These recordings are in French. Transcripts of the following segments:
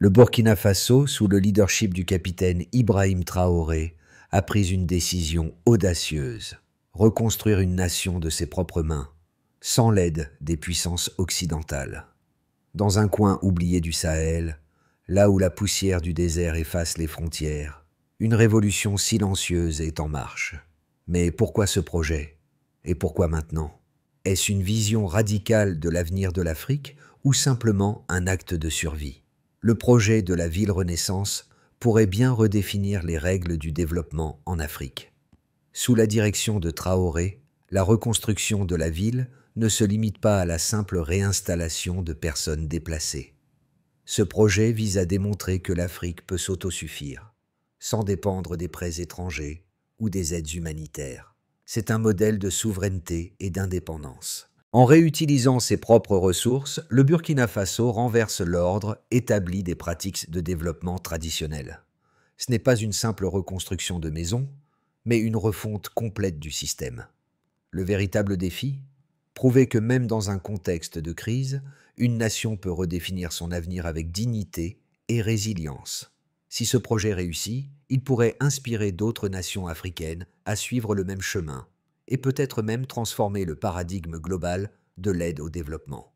Le Burkina Faso, sous le leadership du capitaine Ibrahim Traoré, a pris une décision audacieuse: reconstruire une nation de ses propres mains, sans l'aide des puissances occidentales. Dans un coin oublié du Sahel, là où la poussière du désert efface les frontières, une révolution silencieuse est en marche. Mais pourquoi ce projet? Et pourquoi maintenant? Est-ce une vision radicale de l'avenir de l'Afrique ou simplement un acte de survie? Le projet de la ville-renaissance pourrait bien redéfinir les règles du développement en Afrique. Sous la direction de Traoré, la reconstruction de la ville ne se limite pas à la simple réinstallation de personnes déplacées. Ce projet vise à démontrer que l'Afrique peut s'autosuffire, sans dépendre des prêts étrangers ou des aides humanitaires. C'est un modèle de souveraineté et d'indépendance. En réutilisant ses propres ressources, le Burkina Faso renverse l'ordre établi des pratiques de développement traditionnelles. Ce n'est pas une simple reconstruction de maisons, mais une refonte complète du système. Le véritable défi? Prouver que même dans un contexte de crise, une nation peut redéfinir son avenir avec dignité et résilience. Si ce projet réussit, il pourrait inspirer d'autres nations africaines à suivre le même chemin et peut-être même transformer le paradigme global de l'aide au développement.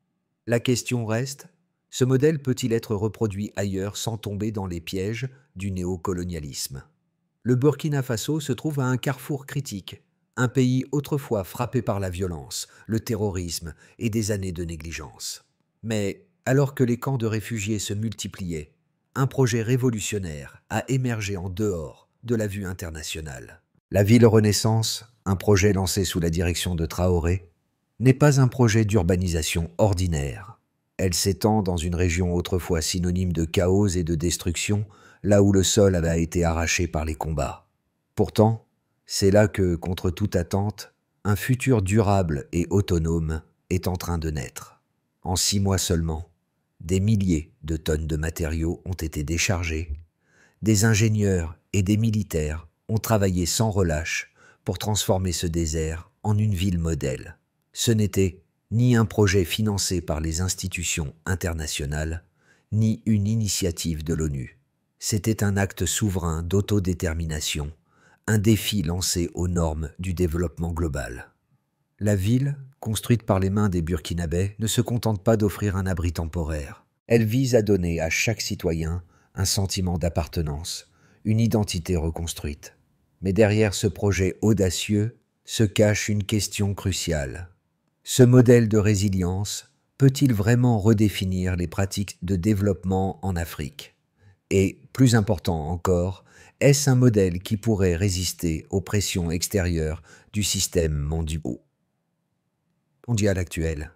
La question reste, ce modèle peut-il être reproduit ailleurs sans tomber dans les pièges du néocolonialisme? Le Burkina Faso se trouve à un carrefour critique, un pays autrefois frappé par la violence, le terrorisme et des années de négligence. Mais alors que les camps de réfugiés se multipliaient, un projet révolutionnaire a émergé en dehors de la vue internationale. La ville-renaissance, un projet lancé sous la direction de Traoré, n'est pas un projet d'urbanisation ordinaire. Elle s'étend dans une région autrefois synonyme de chaos et de destruction, là où le sol avait été arraché par les combats. Pourtant, c'est là que, contre toute attente, un futur durable et autonome est en train de naître. En 6 mois seulement, des milliers de tonnes de matériaux ont été déchargés. Des ingénieurs et des militaires ont travaillé sans relâche pour transformer ce désert en une ville modèle. Ce n'était ni un projet financé par les institutions internationales, ni une initiative de l'ONU. C'était un acte souverain d'autodétermination, un défi lancé aux normes du développement global. La ville, construite par les mains des Burkinabés, ne se contente pas d'offrir un abri temporaire. Elle vise à donner à chaque citoyen un sentiment d'appartenance, une identité reconstruite. Mais derrière ce projet audacieux se cache une question cruciale. Ce modèle de résilience peut-il vraiment redéfinir les pratiques de développement en Afrique? Et, plus important encore, est-ce un modèle qui pourrait résister aux pressions extérieures du système mondial actuel?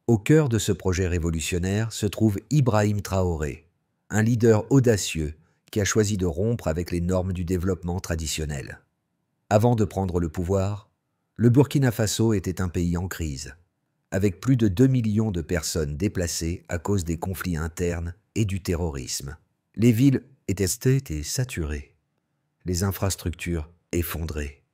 Au cœur de ce projet révolutionnaire se trouve Ibrahim Traoré, un leader audacieux qui a choisi de rompre avec les normes du développement traditionnel. Avant de prendre le pouvoir, le Burkina Faso était un pays en crise, avec plus de 2 millions de personnes déplacées à cause des conflits internes et du terrorisme. Les villes étaient saturées, les infrastructures effondrées,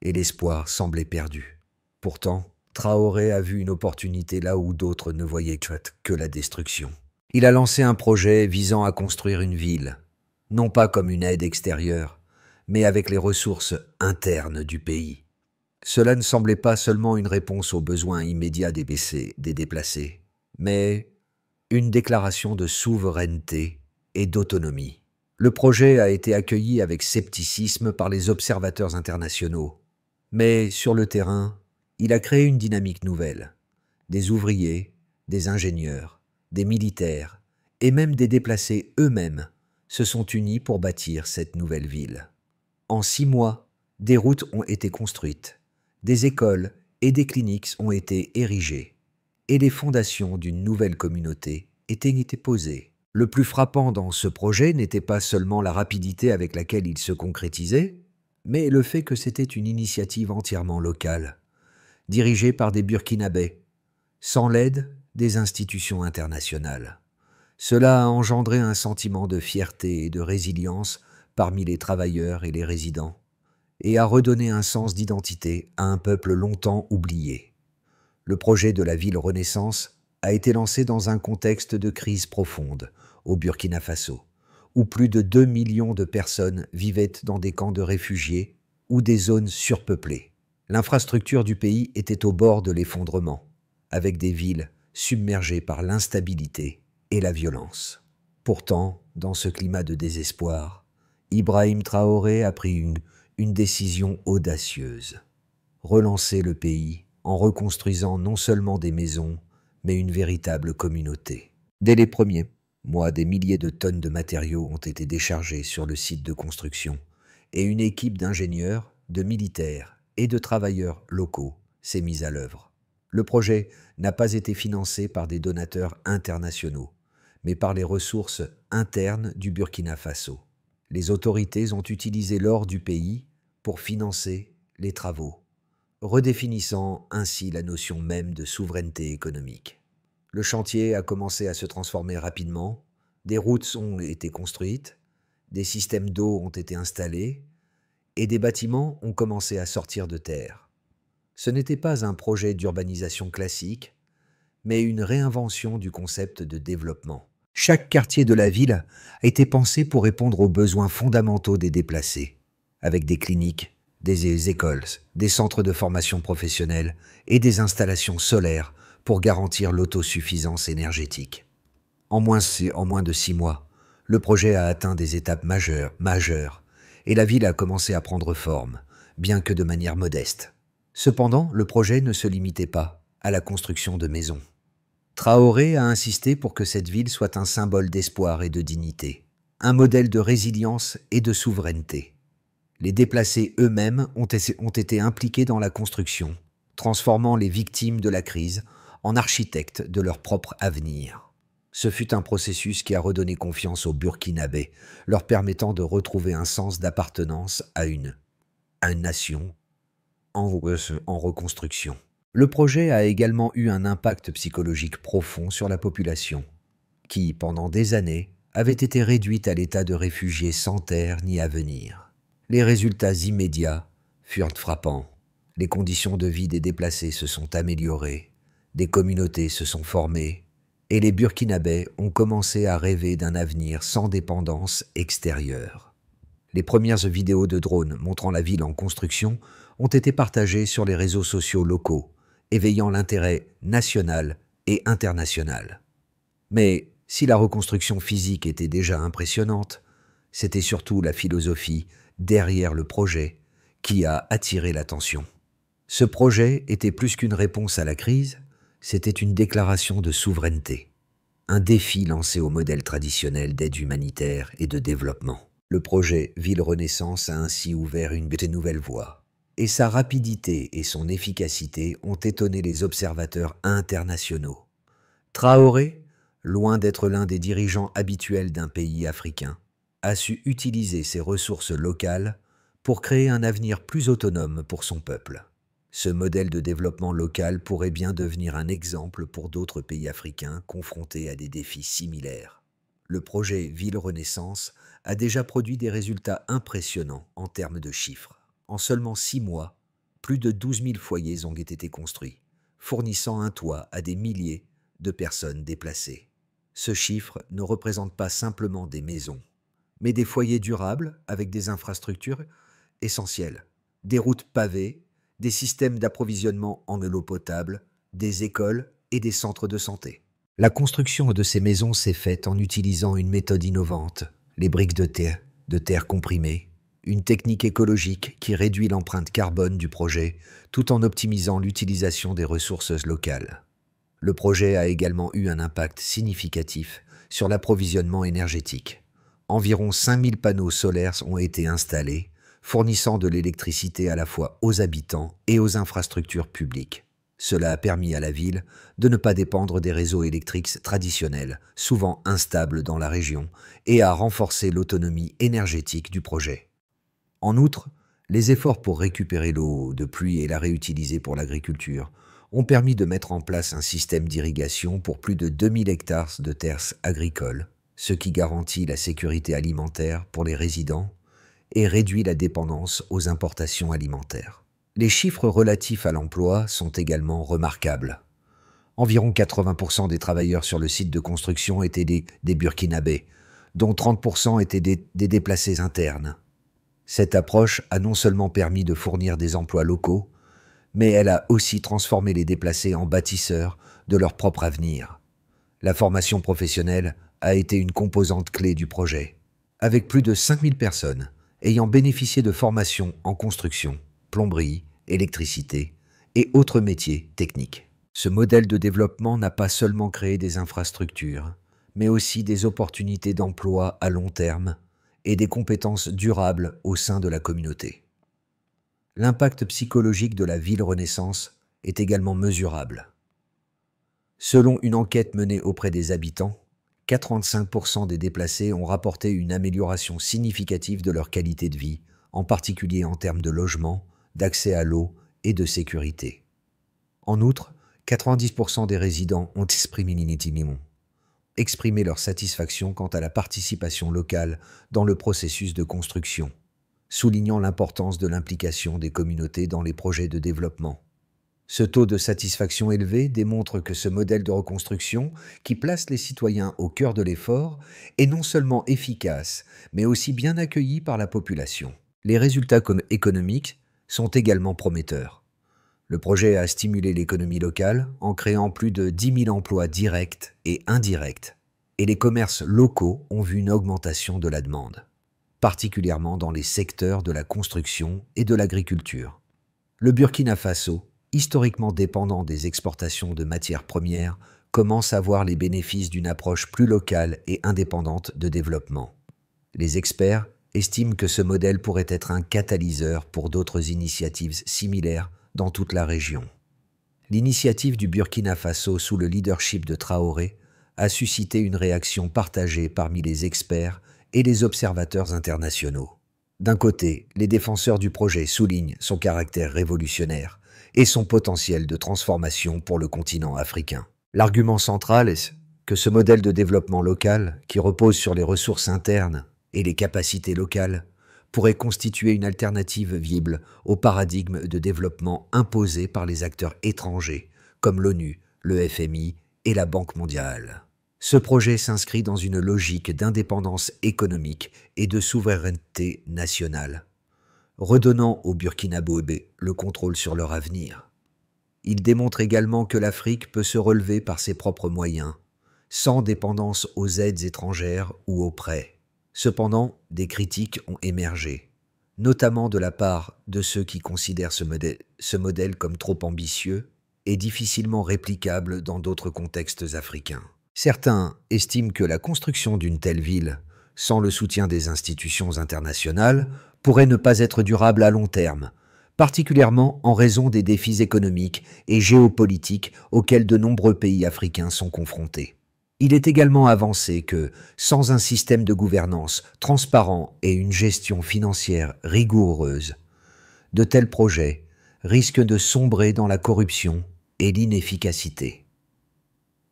et l'espoir semblait perdu. Pourtant, Traoré a vu une opportunité là où d'autres ne voyaient que la destruction. Il a lancé un projet visant à construire une ville, non pas comme une aide extérieure, mais avec les ressources internes du pays. Cela ne semblait pas seulement une réponse aux besoins immédiats des déplacés, mais une déclaration de souveraineté et d'autonomie. Le projet a été accueilli avec scepticisme par les observateurs internationaux, mais sur le terrain, il a créé une dynamique nouvelle. Des ouvriers, des ingénieurs, des militaires et même des déplacés eux-mêmes se sont unis pour bâtir cette nouvelle ville. En 6 mois, des routes ont été construites, des écoles et des cliniques ont été érigées, et les fondations d'une nouvelle communauté étaient posées. Le plus frappant dans ce projet n'était pas seulement la rapidité avec laquelle il se concrétisait, mais le fait que c'était une initiative entièrement locale, dirigée par des Burkinabés, sans l'aide des institutions internationales. Cela a engendré un sentiment de fierté et de résilience parmi les travailleurs et les résidents, et a redonné un sens d'identité à un peuple longtemps oublié. Le projet de la ville Renaissance a été lancé dans un contexte de crise profonde, au Burkina Faso, où plus de 2 millions de personnes vivaient dans des camps de réfugiés ou des zones surpeuplées. L'infrastructure du pays était au bord de l'effondrement, avec des villes submergées par l'instabilité et la violence. Pourtant, dans ce climat de désespoir, Ibrahim Traoré a pris une décision audacieuse. Relancer le pays en reconstruisant non seulement des maisons, mais une véritable communauté. Dès les premiers mois, des milliers de tonnes de matériaux ont été déchargés sur le site de construction et une équipe d'ingénieurs, de militaires et de travailleurs locaux s'est mise à l'œuvre. Le projet n'a pas été financé par des donateurs internationaux, mais par les ressources internes du Burkina Faso. Les autorités ont utilisé l'or du pays pour financer les travaux, redéfinissant ainsi la notion même de souveraineté économique. Le chantier a commencé à se transformer rapidement, des routes ont été construites, des systèmes d'eau ont été installés et des bâtiments ont commencé à sortir de terre. Ce n'était pas un projet d'urbanisation classique, mais une réinvention du concept de développement. Chaque quartier de la ville a été pensé pour répondre aux besoins fondamentaux des déplacés, avec des cliniques, des écoles, des centres de formation professionnelle et des installations solaires pour garantir l'autosuffisance énergétique. En moins de 6 mois, le projet a atteint des étapes majeures et la ville a commencé à prendre forme, bien que de manière modeste. Cependant, le projet ne se limitait pas à la construction de maisons. Traoré a insisté pour que cette ville soit un symbole d'espoir et de dignité, un modèle de résilience et de souveraineté. Les déplacés eux-mêmes ont été impliqués dans la construction, transformant les victimes de la crise en architectes de leur propre avenir. Ce fut un processus qui a redonné confiance aux Burkinabés, leur permettant de retrouver un sens d'appartenance à une nation en reconstruction. Le projet a également eu un impact psychologique profond sur la population, qui, pendant des années, avait été réduite à l'état de réfugiés sans terre ni avenir. Les résultats immédiats furent frappants. Les conditions de vie des déplacés se sont améliorées, des communautés se sont formées, et les Burkinabés ont commencé à rêver d'un avenir sans dépendance extérieure. Les premières vidéos de drones montrant la ville en construction ont été partagées sur les réseaux sociaux locaux, éveillant l'intérêt national et international. Mais si la reconstruction physique était déjà impressionnante, c'était surtout la philosophie derrière le projet qui a attiré l'attention. Ce projet était plus qu'une réponse à la crise, c'était une déclaration de souveraineté, un défi lancé au modèle traditionnel d'aide humanitaire et de développement. Le projet Ville Renaissance a ainsi ouvert une nouvelle voie, et sa rapidité et son efficacité ont étonné les observateurs internationaux. Traoré, loin d'être l'un des dirigeants habituels d'un pays africain, a su utiliser ses ressources locales pour créer un avenir plus autonome pour son peuple. Ce modèle de développement local pourrait bien devenir un exemple pour d'autres pays africains confrontés à des défis similaires. Le projet Ville Renaissance a déjà produit des résultats impressionnants en termes de chiffres. En seulement 6 mois, plus de 12 000 foyers ont été construits, fournissant un toit à des milliers de personnes déplacées. Ce chiffre ne représente pas simplement des maisons, mais des foyers durables avec des infrastructures essentielles, des routes pavées, des systèmes d'approvisionnement en eau potable, des écoles et des centres de santé. La construction de ces maisons s'est faite en utilisant une méthode innovante, les briques de terre comprimées, une technique écologique qui réduit l'empreinte carbone du projet tout en optimisant l'utilisation des ressources locales. Le projet a également eu un impact significatif sur l'approvisionnement énergétique. Environ 5000 panneaux solaires ont été installés, fournissant de l'électricité à la fois aux habitants et aux infrastructures publiques. Cela a permis à la ville de ne pas dépendre des réseaux électriques traditionnels, souvent instables dans la région, et a renforcé l'autonomie énergétique du projet. En outre, les efforts pour récupérer l'eau de pluie et la réutiliser pour l'agriculture ont permis de mettre en place un système d'irrigation pour plus de 2000 hectares de terres agricoles, ce qui garantit la sécurité alimentaire pour les résidents et réduit la dépendance aux importations alimentaires. Les chiffres relatifs à l'emploi sont également remarquables. Environ 80% des travailleurs sur le site de construction étaient des Burkinabés, dont 30% étaient des déplacés internes. Cette approche a non seulement permis de fournir des emplois locaux, mais elle a aussi transformé les déplacés en bâtisseurs de leur propre avenir. La formation professionnelle a été une composante clé du projet, avec plus de 5000 personnes ayant bénéficié de formations en construction, plomberie, électricité et autres métiers techniques. Ce modèle de développement n'a pas seulement créé des infrastructures, mais aussi des opportunités d'emploi à long terme et des compétences durables au sein de la communauté. L'impact psychologique de la ville Renaissance est également mesurable. Selon une enquête menée auprès des habitants, 85% des déplacés ont rapporté une amélioration significative de leur qualité de vie, en particulier en termes de logement, d'accès à l'eau et de sécurité. En outre, 90% des résidents ont exprimé leur satisfaction quant à la participation locale dans le processus de construction, soulignant l'importance de l'implication des communautés dans les projets de développement. Ce taux de satisfaction élevé démontre que ce modèle de reconstruction, qui place les citoyens au cœur de l'effort, est non seulement efficace, mais aussi bien accueilli par la population. Les résultats économiques sont également prometteurs. Le projet a stimulé l'économie locale en créant plus de 10 000 emplois directs et indirects, et les commerces locaux ont vu une augmentation de la demande, particulièrement dans les secteurs de la construction et de l'agriculture. Le Burkina Faso, historiquement dépendant des exportations de matières premières, commence à voir les bénéfices d'une approche plus locale et indépendante de développement. Les experts estiment que ce modèle pourrait être un catalyseur pour d'autres initiatives similaires dans toute la région. L'initiative du Burkina Faso sous le leadership de Traoré a suscité une réaction partagée parmi les experts et les observateurs internationaux. D'un côté, les défenseurs du projet soulignent son caractère révolutionnaire et son potentiel de transformation pour le continent africain. L'argument central est que ce modèle de développement local, qui repose sur les ressources internes et les capacités locales, pourrait constituer une alternative viable au paradigme de développement imposé par les acteurs étrangers, comme l'ONU, le FMI et la Banque mondiale. Ce projet s'inscrit dans une logique d'indépendance économique et de souveraineté nationale, redonnant aux Burkinabés le contrôle sur leur avenir. Il démontre également que l'Afrique peut se relever par ses propres moyens, sans dépendance aux aides étrangères ou aux prêts. Cependant, des critiques ont émergé, notamment de la part de ceux qui considèrent ce modèle comme trop ambitieux et difficilement réplicable dans d'autres contextes africains. Certains estiment que la construction d'une telle ville, sans le soutien des institutions internationales, pourrait ne pas être durable à long terme, particulièrement en raison des défis économiques et géopolitiques auxquels de nombreux pays africains sont confrontés. Il est également avancé que, sans un système de gouvernance transparent et une gestion financière rigoureuse, de tels projets risquent de sombrer dans la corruption et l'inefficacité.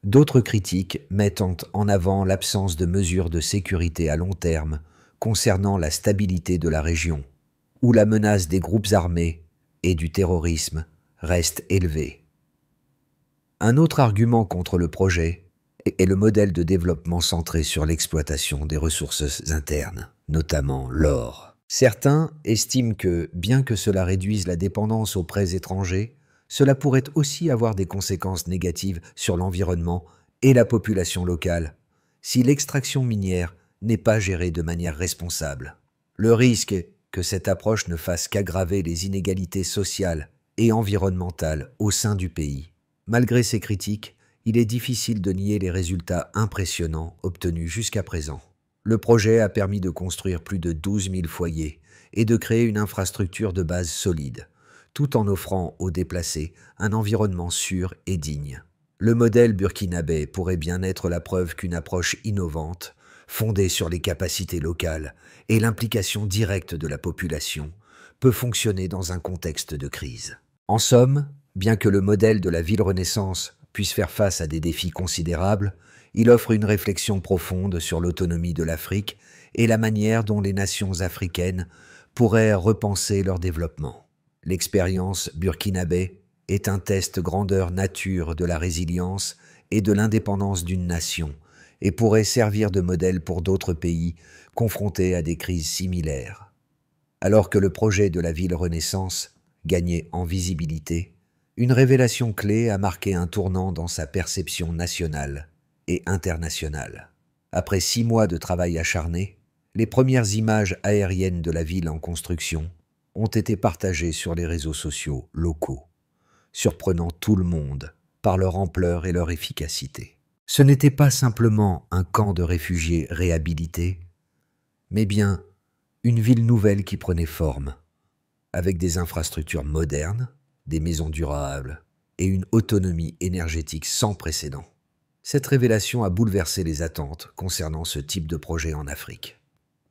D'autres critiques mettent en avant l'absence de mesures de sécurité à long terme concernant la stabilité de la région, où la menace des groupes armés et du terrorisme reste élevée. Un autre argument contre le projet est le modèle de développement centré sur l'exploitation des ressources internes, notamment l'or. Certains estiment que, bien que cela réduise la dépendance aux prêts étrangers, cela pourrait aussi avoir des conséquences négatives sur l'environnement et la population locale, si l'extraction minière n'est pas gérée de manière responsable. Le risque est que cette approche ne fasse qu'aggraver les inégalités sociales et environnementales au sein du pays. Malgré ces critiques, il est difficile de nier les résultats impressionnants obtenus jusqu'à présent. Le projet a permis de construire plus de 12 000 foyers et de créer une infrastructure de base solide, tout en offrant aux déplacés un environnement sûr et digne. Le modèle burkinabé pourrait bien être la preuve qu'une approche innovante, fondée sur les capacités locales et l'implication directe de la population, peut fonctionner dans un contexte de crise. En somme, bien que le modèle de la ville Renaissance puisse faire face à des défis considérables, il offre une réflexion profonde sur l'autonomie de l'Afrique et la manière dont les nations africaines pourraient repenser leur développement. L'expérience burkinabé est un test grandeur nature de la résilience et de l'indépendance d'une nation et pourrait servir de modèle pour d'autres pays confrontés à des crises similaires. Alors que le projet de la ville Renaissance gagnait en visibilité, une révélation clé a marqué un tournant dans sa perception nationale et internationale. Après 6 mois de travail acharné, les premières images aériennes de la ville en construction ont été partagées sur les réseaux sociaux locaux, surprenant tout le monde par leur ampleur et leur efficacité. Ce n'était pas simplement un camp de réfugiés réhabilités, mais bien une ville nouvelle qui prenait forme, avec des infrastructures modernes, des maisons durables et une autonomie énergétique sans précédent. Cette révélation a bouleversé les attentes concernant ce type de projet en Afrique.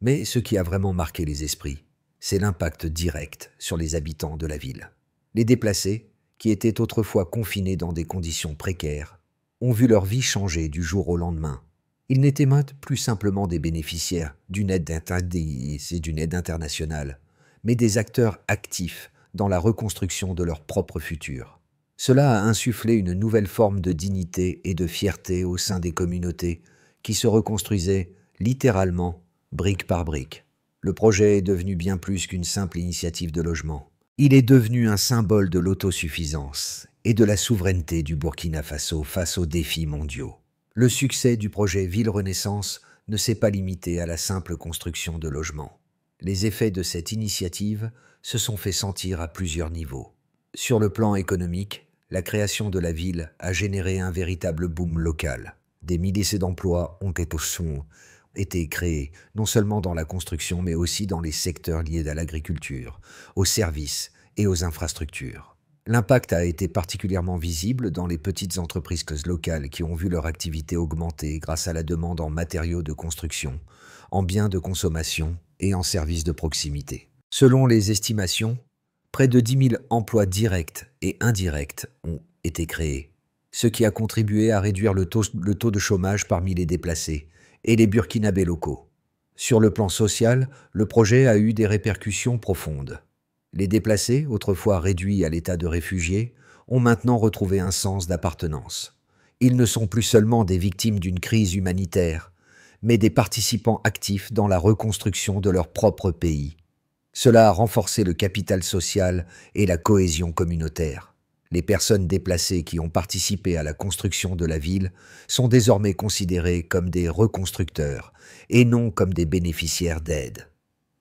Mais ce qui a vraiment marqué les esprits, c'est l'impact direct sur les habitants de la ville. Les déplacés, qui étaient autrefois confinés dans des conditions précaires, ont vu leur vie changer du jour au lendemain. Ils n'étaient plus simplement des bénéficiaires d'une aide internationale, mais des acteurs actifs dans la reconstruction de leur propre futur. Cela a insufflé une nouvelle forme de dignité et de fierté au sein des communautés qui se reconstruisaient littéralement brique par brique. Le projet est devenu bien plus qu'une simple initiative de logement. Il est devenu un symbole de l'autosuffisance et de la souveraineté du Burkina Faso face aux défis mondiaux. Le succès du projet Ville Renaissance ne s'est pas limité à la simple construction de logements. Les effets de cette initiative se sont fait sentir à plusieurs niveaux. Sur le plan économique, la création de la ville a généré un véritable boom local. Des milliers d'emplois ont été créés, non seulement dans la construction, mais aussi dans les secteurs liés à l'agriculture, aux services et aux infrastructures. L'impact a été particulièrement visible dans les petites entreprises locales qui ont vu leur activité augmenter grâce à la demande en matériaux de construction, en biens de consommation et en services de proximité. Selon les estimations, près de 10 000 emplois directs et indirects ont été créés, ce qui a contribué à réduire le taux de chômage parmi les déplacés et les Burkinabés locaux. Sur le plan social, le projet a eu des répercussions profondes. Les déplacés, autrefois réduits à l'état de réfugiés, ont maintenant retrouvé un sens d'appartenance. Ils ne sont plus seulement des victimes d'une crise humanitaire, mais des participants actifs dans la reconstruction de leur propre pays. Cela a renforcé le capital social et la cohésion communautaire. Les personnes déplacées qui ont participé à la construction de la ville sont désormais considérées comme des reconstructeurs et non comme des bénéficiaires d'aide.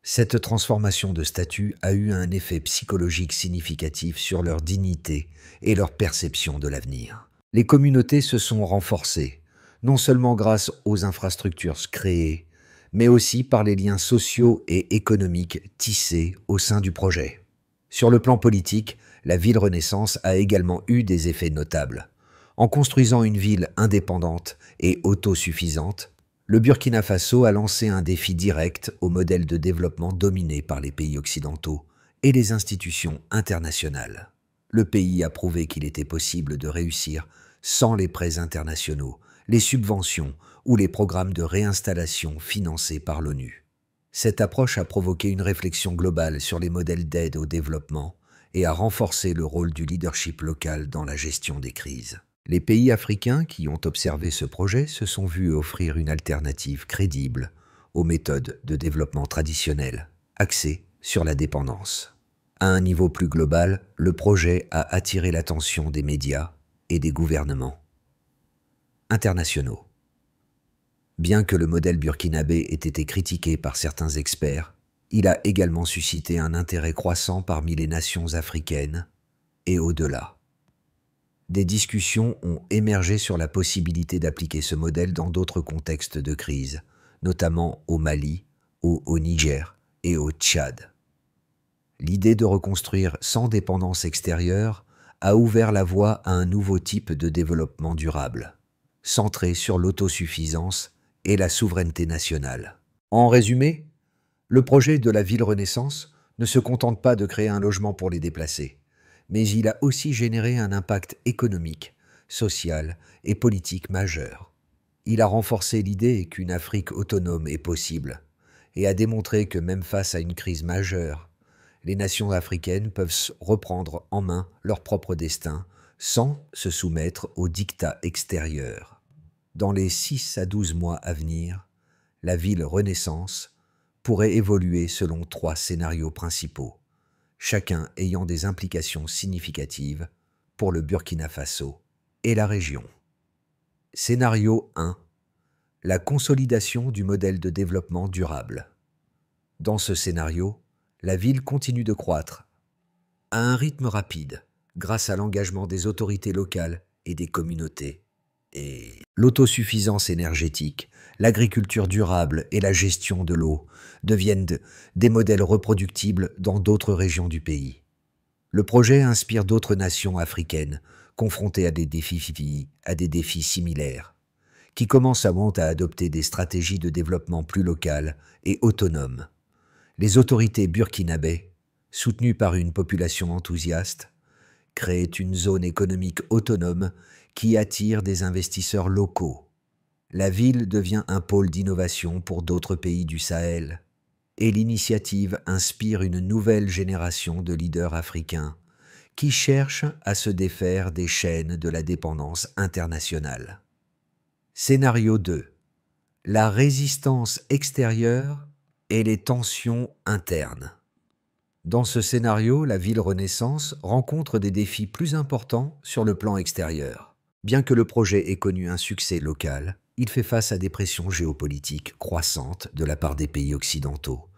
Cette transformation de statut a eu un effet psychologique significatif sur leur dignité et leur perception de l'avenir. Les communautés se sont renforcées, non seulement grâce aux infrastructures créées, mais aussi par les liens sociaux et économiques tissés au sein du projet. Sur le plan politique, la ville Renaissance a également eu des effets notables. En construisant une ville indépendante et autosuffisante, le Burkina Faso a lancé un défi direct au modèle de développement dominé par les pays occidentaux et les institutions internationales. Le pays a prouvé qu'il était possible de réussir sans les prêts internationaux, les subventions ou les programmes de réinstallation financés par l'ONU. Cette approche a provoqué une réflexion globale sur les modèles d'aide au développement et a renforcé le rôle du leadership local dans la gestion des crises. Les pays africains qui ont observé ce projet se sont vus offrir une alternative crédible aux méthodes de développement traditionnelles, axées sur la dépendance. À un niveau plus global, le projet a attiré l'attention des médias et des gouvernements internationaux. Bien que le modèle burkinabé ait été critiqué par certains experts, il a également suscité un intérêt croissant parmi les nations africaines et au-delà. Des discussions ont émergé sur la possibilité d'appliquer ce modèle dans d'autres contextes de crise, notamment au Mali, au Niger et au Tchad. L'idée de reconstruire sans dépendance extérieure a ouvert la voie à un nouveau type de développement durable, centré sur l'autosuffisance et la souveraineté nationale. En résumé, le projet de la ville Renaissance ne se contente pas de créer un logement pour les déplacés, mais il a aussi généré un impact économique, social et politique majeur. Il a renforcé l'idée qu'une Afrique autonome est possible et a démontré que même face à une crise majeure, Les nations africaines peuvent reprendre en main leur propre destin sans se soumettre aux dictats extérieurs. Dans les 6 à 12 mois à venir, la ville Renaissance pourrait évoluer selon 3 scénarios principaux, chacun ayant des implications significatives pour le Burkina Faso et la région. Scénario 1. La consolidation du modèle de développement durable. Dans ce scénario, la ville continue de croître à un rythme rapide grâce à l'engagement des autorités locales et des communautés. Et l'autosuffisance énergétique, l'agriculture durable et la gestion de l'eau deviennent des modèles reproductibles dans d'autres régions du pays. Le projet inspire d'autres nations africaines confrontées à des défis similaires, qui commencent à adopter des stratégies de développement plus locales et autonomes. Les autorités burkinabées, soutenues par une population enthousiaste, créent une zone économique autonome qui attire des investisseurs locaux. La ville devient un pôle d'innovation pour d'autres pays du Sahel, et l'initiative inspire une nouvelle génération de leaders africains qui cherchent à se défaire des chaînes de la dépendance internationale. Scénario 2. La résistance extérieure et les tensions internes. Dans ce scénario, la ville Renaissance rencontre des défis plus importants sur le plan extérieur. Bien que le projet ait connu un succès local, il fait face à des pressions géopolitiques croissantes de la part des pays occidentaux,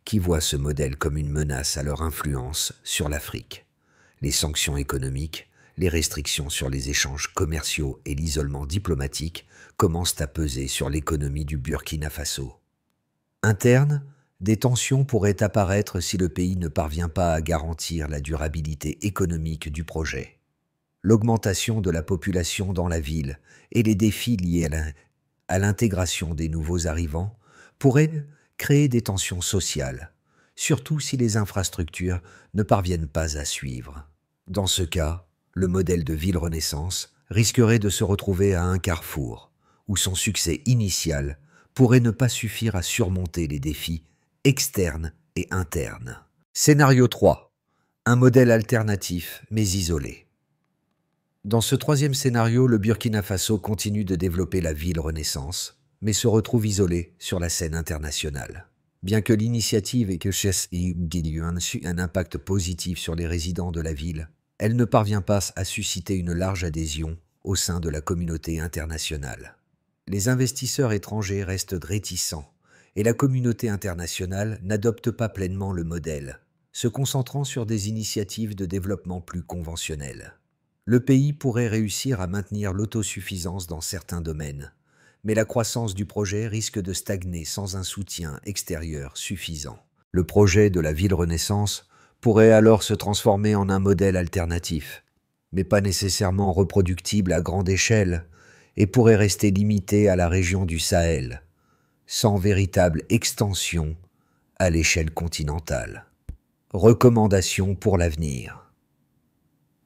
qui voient ce modèle comme une menace à leur influence sur l'Afrique. Les sanctions économiques, les restrictions sur les échanges commerciaux et l'isolement diplomatique commencent à peser sur l'économie du Burkina Faso. Interne, des tensions pourraient apparaître si le pays ne parvient pas à garantir la durabilité économique du projet. L'augmentation de la population dans la ville et les défis liés à l'intégration des nouveaux arrivants pourraient créer des tensions sociales, surtout si les infrastructures ne parviennent pas à suivre. Dans ce cas, le modèle de ville Renaissance risquerait de se retrouver à un carrefour, où son succès initial pourrait ne pas suffire à surmonter les défis externes et internes. Scénario 3. Un modèle alternatif mais isolé. Dans ce troisième scénario, le Burkina Faso continue de développer la ville Renaissance, mais se retrouve isolé sur la scène internationale. Bien que l'initiative ait eu un impact positif sur les résidents de la ville, elle ne parvient pas à susciter une large adhésion au sein de la communauté internationale. Les investisseurs étrangers restent réticents et la communauté internationale n'adopte pas pleinement le modèle, se concentrant sur des initiatives de développement plus conventionnelles. Le pays pourrait réussir à maintenir l'autosuffisance dans certains domaines, mais la croissance du projet risque de stagner sans un soutien extérieur suffisant. Le projet de la ville Renaissance pourrait alors se transformer en un modèle alternatif, mais pas nécessairement reproductible à grande échelle, et pourrait rester limité à la région du Sahel, sans véritable extension à l'échelle continentale. Recommandations pour l'avenir.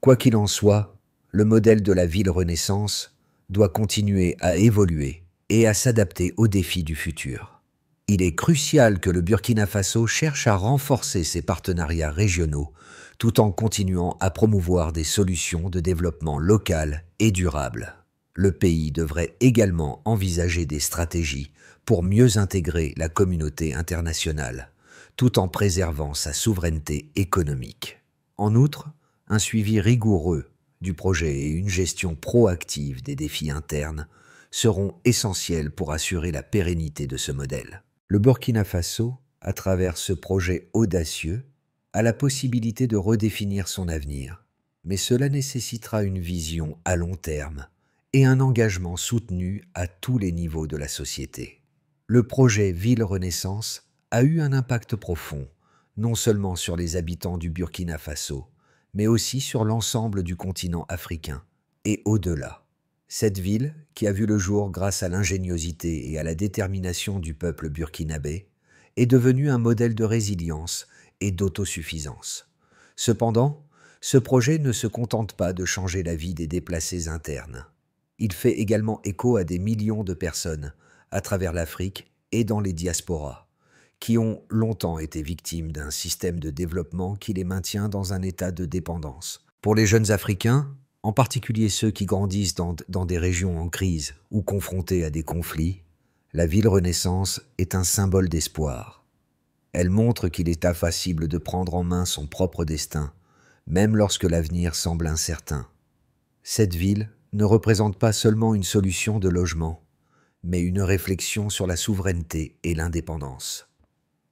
Quoi qu'il en soit, le modèle de la ville Renaissance doit continuer à évoluer et à s'adapter aux défis du futur. Il est crucial que le Burkina Faso cherche à renforcer ses partenariats régionaux tout en continuant à promouvoir des solutions de développement local et durable. Le pays devrait également envisager des stratégies pour mieux intégrer la communauté internationale, tout en préservant sa souveraineté économique. En outre, un suivi rigoureux du projet et une gestion proactive des défis internes seront essentiels pour assurer la pérennité de ce modèle. Le Burkina Faso, à travers ce projet audacieux, a la possibilité de redéfinir son avenir, mais cela nécessitera une vision à long terme et un engagement soutenu à tous les niveaux de la société. Le projet Ville Renaissance a eu un impact profond, non seulement sur les habitants du Burkina Faso, mais aussi sur l'ensemble du continent africain et au-delà. Cette ville, qui a vu le jour grâce à l'ingéniosité et à la détermination du peuple burkinabé, est devenue un modèle de résilience et d'autosuffisance. Cependant, ce projet ne se contente pas de changer la vie des déplacés internes. Il fait également écho à des millions de personnes à travers l'Afrique et dans les diasporas, qui ont longtemps été victimes d'un système de développement qui les maintient dans un état de dépendance. Pour les jeunes Africains, en particulier ceux qui grandissent dans des régions en crise ou confrontés à des conflits, la ville Renaissance est un symbole d'espoir. Elle montre qu'il est impossible de prendre en main son propre destin, même lorsque l'avenir semble incertain. Cette ville ne représente pas seulement une solution de logement, mais une réflexion sur la souveraineté et l'indépendance.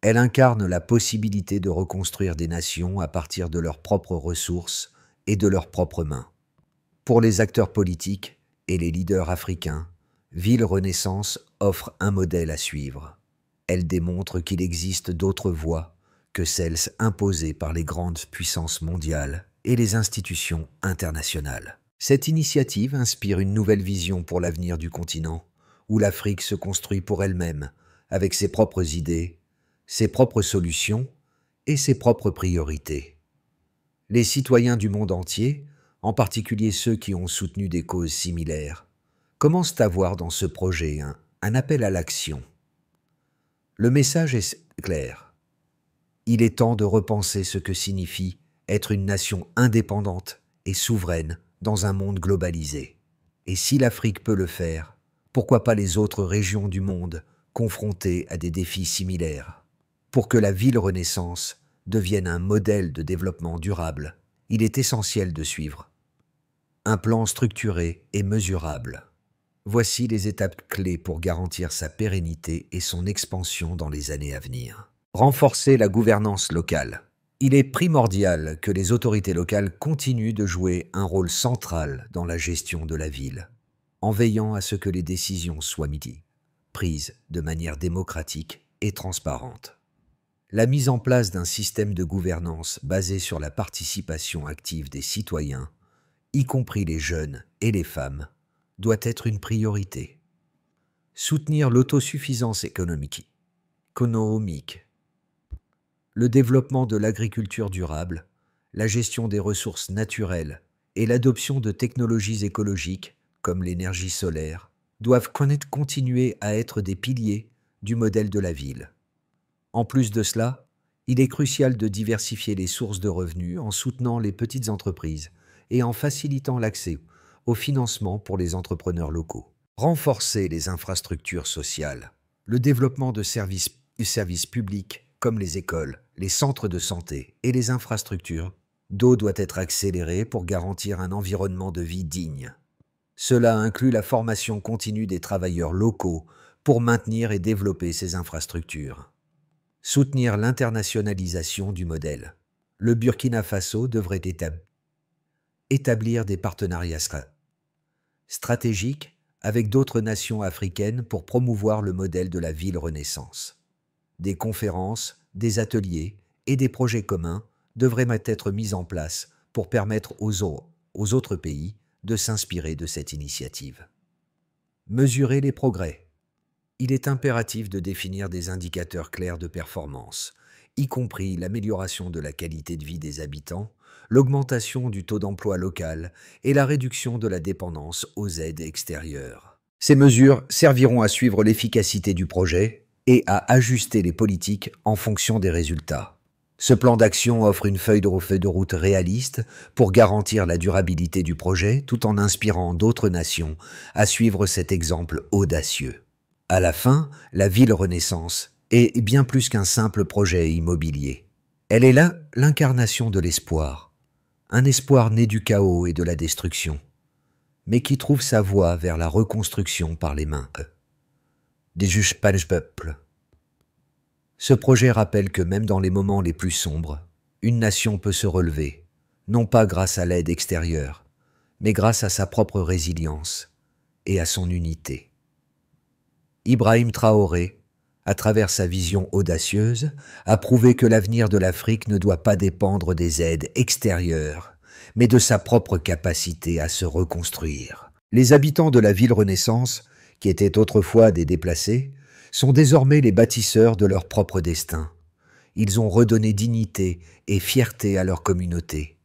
Elle incarne la possibilité de reconstruire des nations à partir de leurs propres ressources et de leurs propres mains. Pour les acteurs politiques et les leaders africains, Ville Renaissance offre un modèle à suivre. Elle démontre qu'il existe d'autres voies que celles imposées par les grandes puissances mondiales et les institutions internationales. Cette initiative inspire une nouvelle vision pour l'avenir du continent, où l'Afrique se construit pour elle-même, avec ses propres idées, ses propres solutions et ses propres priorités. Les citoyens du monde entier, en particulier ceux qui ont soutenu des causes similaires, commencent à voir dans ce projet un appel à l'action. Le message est clair. Il est temps de repenser ce que signifie être une nation indépendante et souveraine dans un monde globalisé. Et si l'Afrique peut le faire, pourquoi pas les autres régions du monde confrontées à des défis similaires? Pour que la ville Renaissance devienne un modèle de développement durable, il est essentiel de suivre un plan structuré et mesurable. Voici les étapes clés pour garantir sa pérennité et son expansion dans les années à venir. Renforcer la gouvernance locale. Il est primordial que les autorités locales continuent de jouer un rôle central dans la gestion de la ville, en veillant à ce que les décisions soient prises de manière démocratique et transparente. La mise en place d'un système de gouvernance basé sur la participation active des citoyens, y compris les jeunes et les femmes, doit être une priorité. Soutenir l'autosuffisance économique, le développement de l'agriculture durable, la gestion des ressources naturelles et l'adoption de technologies écologiques comme l'énergie solaire doivent continuer à être des piliers du modèle de la ville. En plus de cela, il est crucial de diversifier les sources de revenus en soutenant les petites entreprises et en facilitant l'accès au financement pour les entrepreneurs locaux. Renforcer les infrastructures sociales, le développement de services publics comme les écoles, les centres de santé et les infrastructures d'eau doit être accéléré pour garantir un environnement de vie digne. Cela inclut la formation continue des travailleurs locaux pour maintenir et développer ces infrastructures. Soutenir l'internationalisation du modèle. Le Burkina Faso devrait établir des partenariats stratégiques avec d'autres nations africaines pour promouvoir le modèle de la ville Renaissance. Des conférences, des ateliers et des projets communs devraient être mis en place pour permettre aux autres pays de s'inspirer de cette initiative. Mesurer les progrès. Il est impératif de définir des indicateurs clairs de performance, y compris l'amélioration de la qualité de vie des habitants, l'augmentation du taux d'emploi local et la réduction de la dépendance aux aides extérieures. Ces mesures serviront à suivre l'efficacité du projet et à ajuster les politiques en fonction des résultats. Ce plan d'action offre une feuille de route réaliste pour garantir la durabilité du projet tout en inspirant d'autres nations à suivre cet exemple audacieux. À la fin, la ville Renaissance est bien plus qu'un simple projet immobilier. Elle est là l'incarnation de l'espoir, un espoir né du chaos et de la destruction, mais qui trouve sa voie vers la reconstruction par les mains des peuples. Ce projet rappelle que même dans les moments les plus sombres, une nation peut se relever, non pas grâce à l'aide extérieure, mais grâce à sa propre résilience et à son unité. Ibrahim Traoré, à travers sa vision audacieuse, a prouvé que l'avenir de l'Afrique ne doit pas dépendre des aides extérieures, mais de sa propre capacité à se reconstruire. Les habitants de la ville Renaissance, qui étaient autrefois des déplacés, sont désormais les bâtisseurs de leur propre destin. Ils ont redonné dignité et fierté à leur communauté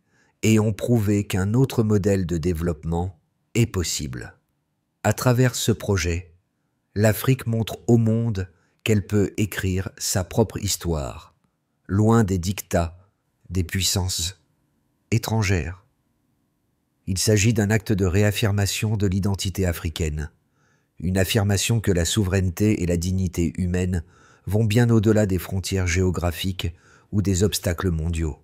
et ont prouvé qu'un autre modèle de développement est possible. À travers ce projet, l'Afrique montre au monde qu'elle peut écrire sa propre histoire, loin des dictats des puissances étrangères. Il s'agit d'un acte de réaffirmation de l'identité africaine, une affirmation que la souveraineté et la dignité humaine vont bien au-delà des frontières géographiques ou des obstacles mondiaux.